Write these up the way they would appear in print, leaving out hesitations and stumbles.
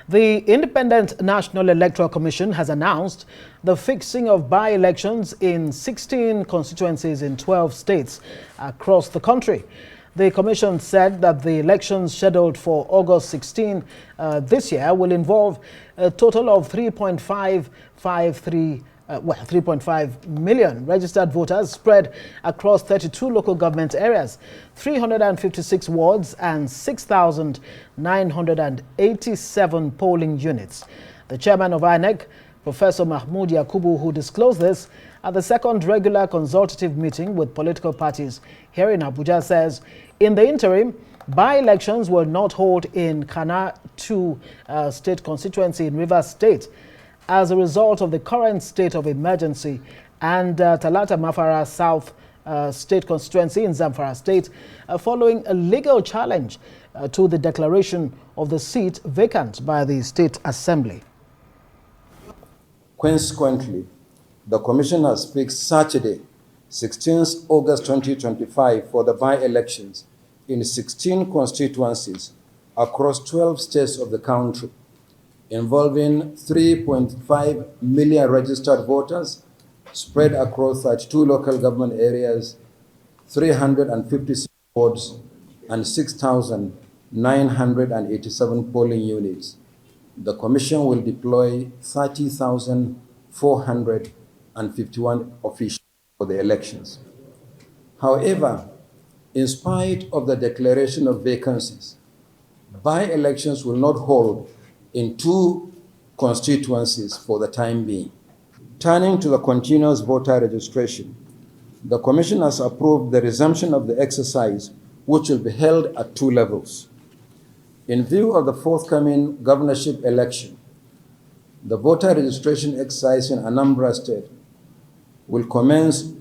The Independent National Electoral Commission has announced the fixing of by-elections in 16 constituencies in 12 states across the country. The Commission said that the elections scheduled for August 16 this year will involve a total of 3.5 million registered voters spread across 32 local government areas, 356 wards and 6,987 polling units. The chairman of InEC, Professor Mahmoud Yakubu, who disclosed this at the second regular consultative meeting with political parties here in Abuja, says in the interim, by-elections will not hold in Kana 2 state constituency in Rivers State as a result of the current state of emergency, and Talata Mafara South state constituency in Zamfara State following a legal challenge to the declaration of the seat vacant by the State Assembly. Consequently, the Commission has fixed Saturday, 16th August 2025 for the by-elections in 16 constituencies across 12 states of the country, involving 3.5 million registered voters spread across 32 local government areas, 356 wards, and 6,987 polling units. The Commission will deploy 30,451 officials for the elections. However, in spite of the declaration of vacancies, by-elections will not hold in 2 constituencies for the time being. Turning to the continuous voter registration, the Commission has approved the resumption of the exercise, which will be held at 2 levels. In view of the forthcoming governorship election, the voter registration exercise in Anambra State will commence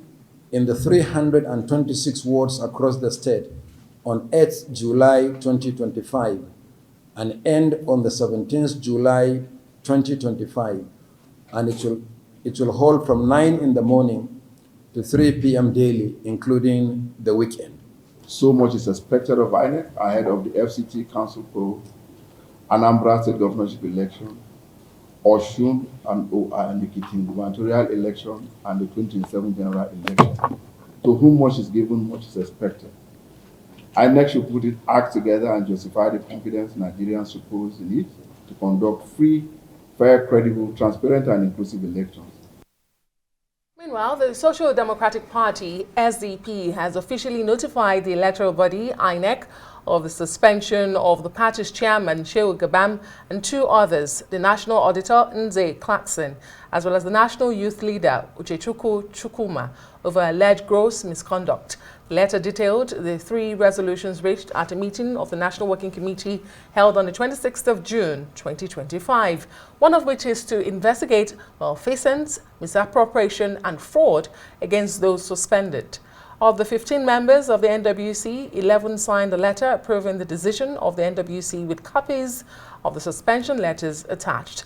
in the 326 wards across the state on 8th July 2025 and end on the 17th July 2025, and it will hold from 9 in the morning to 3 p.m. daily, including the weekend. So much is expected of InEC ahead of the FCT Council poll, Anambra State governorship election, Osun and Ekiti gubernatorial election, and the 2027 general election. To whom much is given, much is expected. InEC should put its act together and justify the confidence Nigerians suppose in it to conduct free, fair, credible, transparent, and inclusive elections. Meanwhile, the Social Democratic Party, SDP, has officially notified the electoral body, InEC, of the suspension of the party's chairman, Shehu Gabam, and 2 others, the National Auditor, Nze Clarkson, as well as the National Youth Leader, Uchechukwu Chukwuma, over alleged gross misconduct. The letter detailed the 3 resolutions reached at a meeting of the National Working Committee held on the 26th of June 2025, one of which is to investigate malfeasance, misappropriation, and fraud against those suspended. Of the 15 members of the NWC, 11 signed a letter approving the decision of the NWC with copies of the suspension letters attached.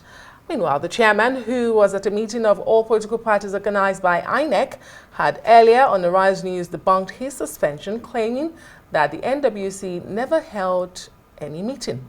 Meanwhile, the chairman, who was at a meeting of all political parties organized by InEC, had earlier on the Rise News debunked his suspension, claiming that the NWC never held any meeting.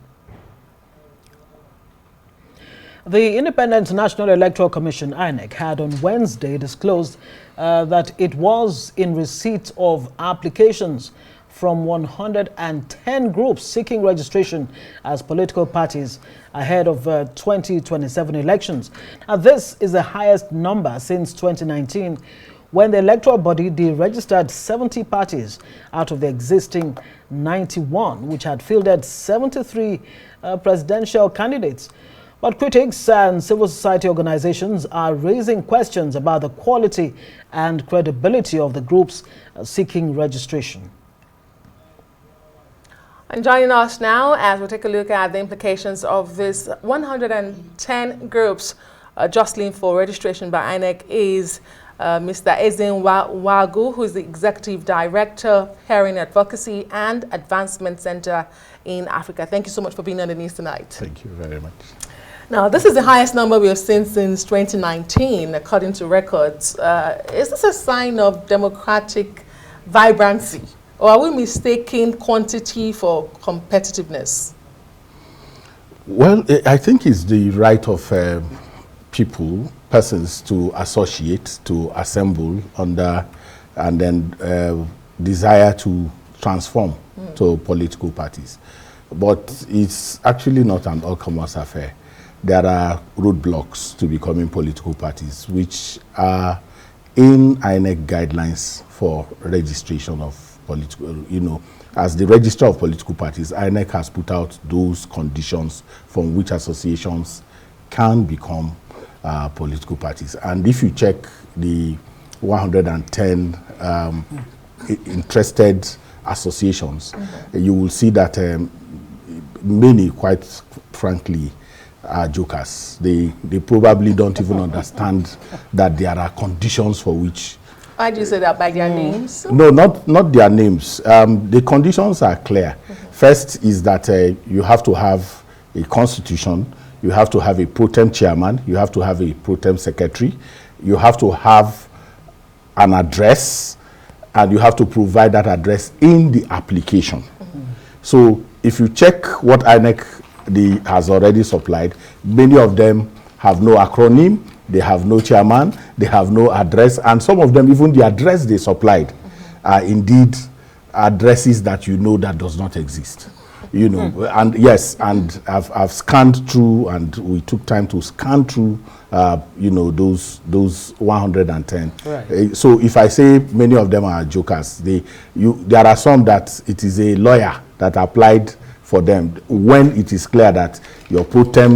The Independent National Electoral Commission, InEC, had on Wednesday disclosed that it was in receipt of applications from 110 groups seeking registration as political parties ahead of 2027 elections. Now, this is the highest number since 2019, when the electoral body deregistered 70 parties out of the existing 91, which had fielded 73 presidential candidates. But critics and civil society organizations are raising questions about the quality and credibility of the groups seeking registration. And joining us now as we take a look at the implications of this 110 groups jostling for registration by InEC is Mr. Ezenwa, who is the Executive Director here in Advocacy and Advancement Center in Africa. Thank you so much for being on the news tonight. Thank you very much. Now, this is the highest number we have seen since 2019, according to records. Is this a sign of democratic vibrancy, or are we mistaking quantity for competitiveness? Well, I think it's the right of persons to associate, to assemble under, and then desire to transform to political parties. But it's actually not an all-comers affair. There are roadblocks to becoming political parties, which are in INEC guidelines for registration of political, as the register of political parties, INEC has put out those conditions from which associations can become political parties. And if you check the 110 interested associations, you will see that many, quite frankly, are jokers. They probably don't even understand that there are conditions for which. Why do you say that? By their names? No, not their names. The conditions are clear. First is that you have to have a constitution, you have to have a pro tem chairman, you have to have a pro tem secretary, you have to have an address, and you have to provide that address in the application. So if you check what INEC has already supplied, many of them have no acronym, they have no chairman, they have no address, and some of them, even the address they supplied are indeed addresses that that does not exist. And yes, and I've scanned through, and we took time to scan through those 110. Right. So if I say many of them are jokers, there are some that it is a lawyer that applied for them when it is clear that your pro tem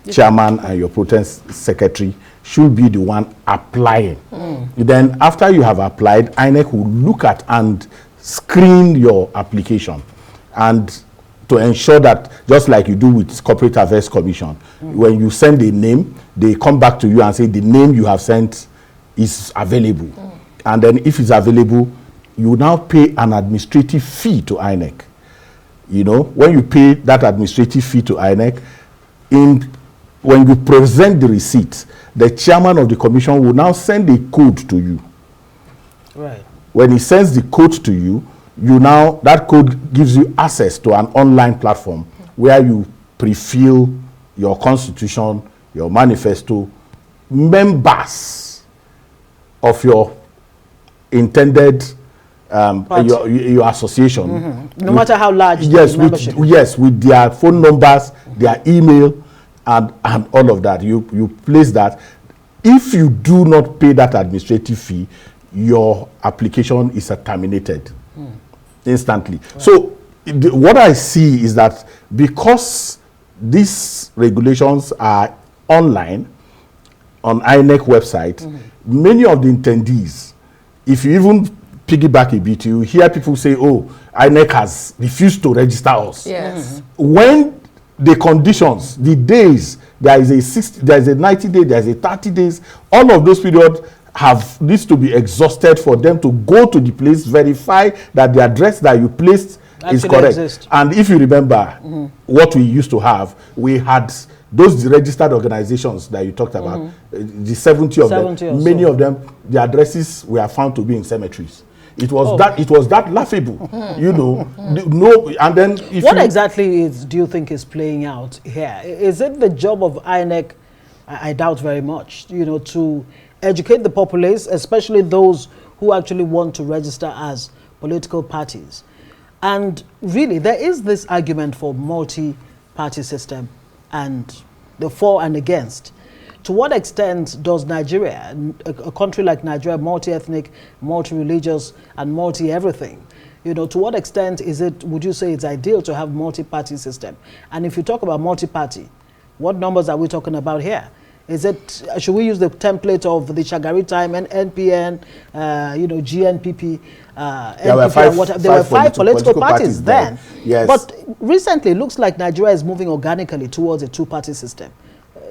chairman and your pro tem secretary should be the one applying. Then after you have applied, INEC will look at and screen your application, and to ensure that, just like you do with Corporate Affairs Commission, when you send a name, they come back to you and say the name you have sent is available. And then if it's available, you now pay an administrative fee to INEC. When you pay that administrative fee to INEC, when you present the receipt, the chairman of the commission will now send a code to you. Right. When he sends the code to you, that code gives you access to an online platform where you pre-fill your constitution, your manifesto, members of your intended your association. No matter how large yes, the membership. with their phone numbers, their email, and all of that. You place that. If you do not pay that administrative fee, your application is terminated instantly. Right. So what I see is that because these regulations are online on INEC website, many of the attendees, if you even piggyback a bit, you hear people say, oh, INEC has refused to register us. Yes. When the conditions, the days, there is a 90 day, there is a 30 days, all of those periods needs to be exhausted for them to go to the place, verify that the address that you placed is correct. Exist. And if you remember what we used to have, we had those registered organizations that you talked about, the 70 of them, many of them, the addresses were found to be in cemeteries. It was that laughable, No, and then what exactly do you think is playing out here? Is it the job of INEC? I doubt very much. To educate the populace, especially those who actually want to register as political parties. And really, there is this argument for multi-party system and the for and against. To what extent does Nigeria, a country like Nigeria, multi-ethnic, multi-religious, and multi-everything, to what extent would you say it's ideal to have multi-party system? And if you talk about multi-party, what numbers are we talking about here? Should we use the template of the Shagari time and NPN, GNPP, there were five political parties then. Yes. But recently, it looks like Nigeria is moving organically towards a two-party system.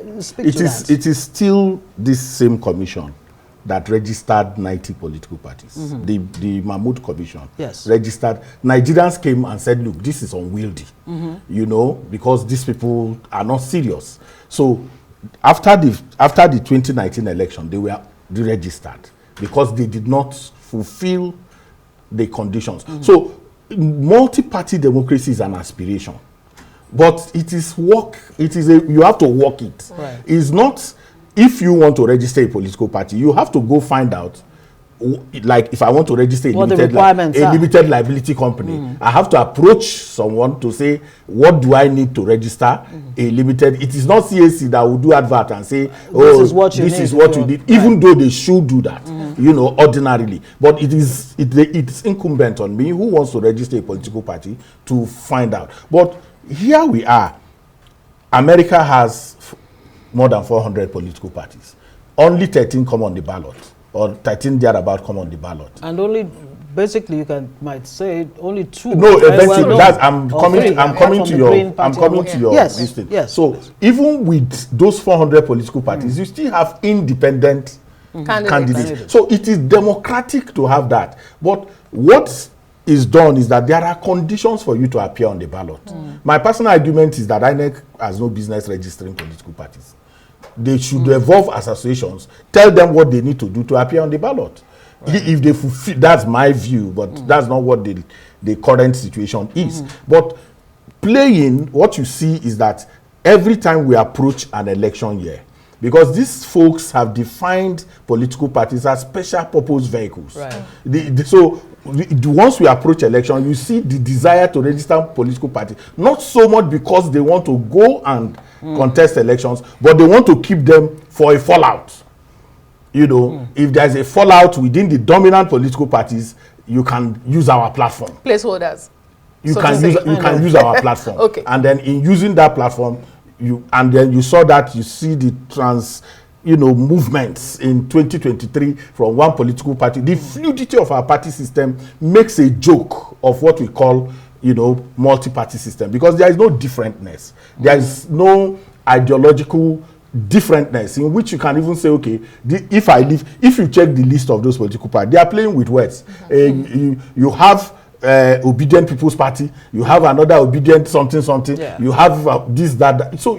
It is still this same commission that registered 90 political parties. The Mahmoud Commission registered. Nigerians came and said, look, this is unwieldy, because these people are not serious. So after the 2019 election, they were deregistered because they did not fulfill the conditions. So multi-party democracy is an aspiration. But it is work. It is you have to work it. Right. It's not if you want to register a political party, you have to go find out. Like if I want to register a limited liability company, I have to approach someone to say, what do I need to register a limited? It is not CAC that will do advert and say, oh, this is what you need, even though they should do that, you know, ordinarily. But it's incumbent on me who wants to register a political party to find out. But here we are. America has more than 400 political parties. Only 13 come on the ballot. Or 13 thereabout come on the ballot. And only, basically, you might say only 2. No, eventually, I'm coming to your listing. Yes. So even with those 400 political parties, you still have independent candidates. So it is democratic to have that. But what is done is that there are conditions for you to appear on the ballot. My personal argument is that INEC has no business registering political parties. They should evolve associations, tell them what they need to do to appear on the ballot. Right. If they fulfill, that's my view, but that's not what the current situation is. But playing, what you see is that every time we approach an election year, because these folks have defined political parties as special purpose vehicles. Right. So once we approach election, you see the desire to register political parties, not so much because they want to go and contest elections, but they want to keep them for a fallout. You know, if there's a fallout within the dominant political parties, you can use our platform. Placeholders. You can use our platform. Okay. And then in using that platform, you saw that you see the movements in 2023 from one political party. The fluidity of our party system makes a joke of what we call, multi-party system, because there is no differentness. There is no ideological differentness in which you can even say, okay, if you check the list of those political parties, they are playing with words. You have Obedient People's Party, you have another Obedient something, you have this, that. So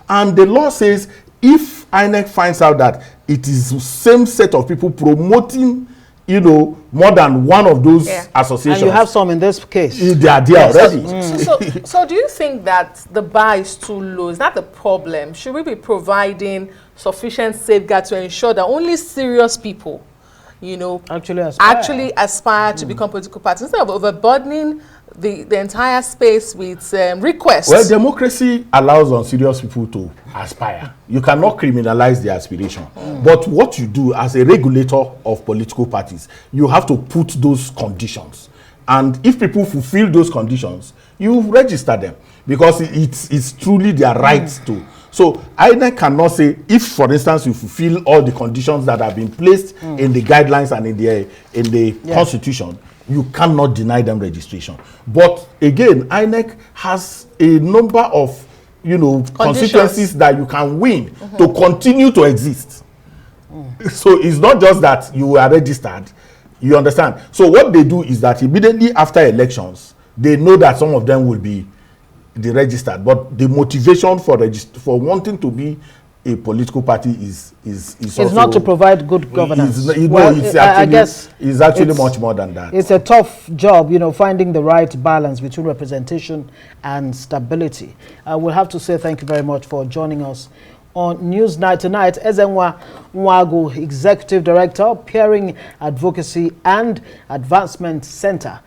and the law says, if INEC finds out that it is the same set of people promoting, more than one of those associations. And you have some in this case. They are there already. So do you think that the bar is too low? Is that the problem? Should we be providing sufficient safeguards to ensure that only serious people, actually aspire to become political parties, instead of overburdening the entire space with requests? Well, democracy allows unserious people to aspire. You cannot criminalize their aspiration. But what you do as a regulator of political parties, you have to put those conditions. And if people fulfill those conditions, you register them, because it's truly their right to. So INEC cannot say, if, for instance, you fulfill all the conditions that have been placed in the guidelines and in the Constitution, you cannot deny them registration. But again, INEC has a number of, constituencies that you can win to continue to exist. So it's not just that you are registered. You understand? So what they do is that immediately after elections, they know that some of them will be deregistered, but the motivation for wanting to be a political party is it's also not to provide good governance. I guess it's actually much more than that. It's a tough job, finding the right balance between representation and stability. We'll have to say thank you very much for joining us on Newsnight tonight. Ezenwa Nwagu, Executive Director, Peering Advocacy and Advancement Center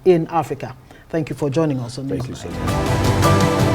in Africa. Thank you for joining us on Newsnight. Thank you so much.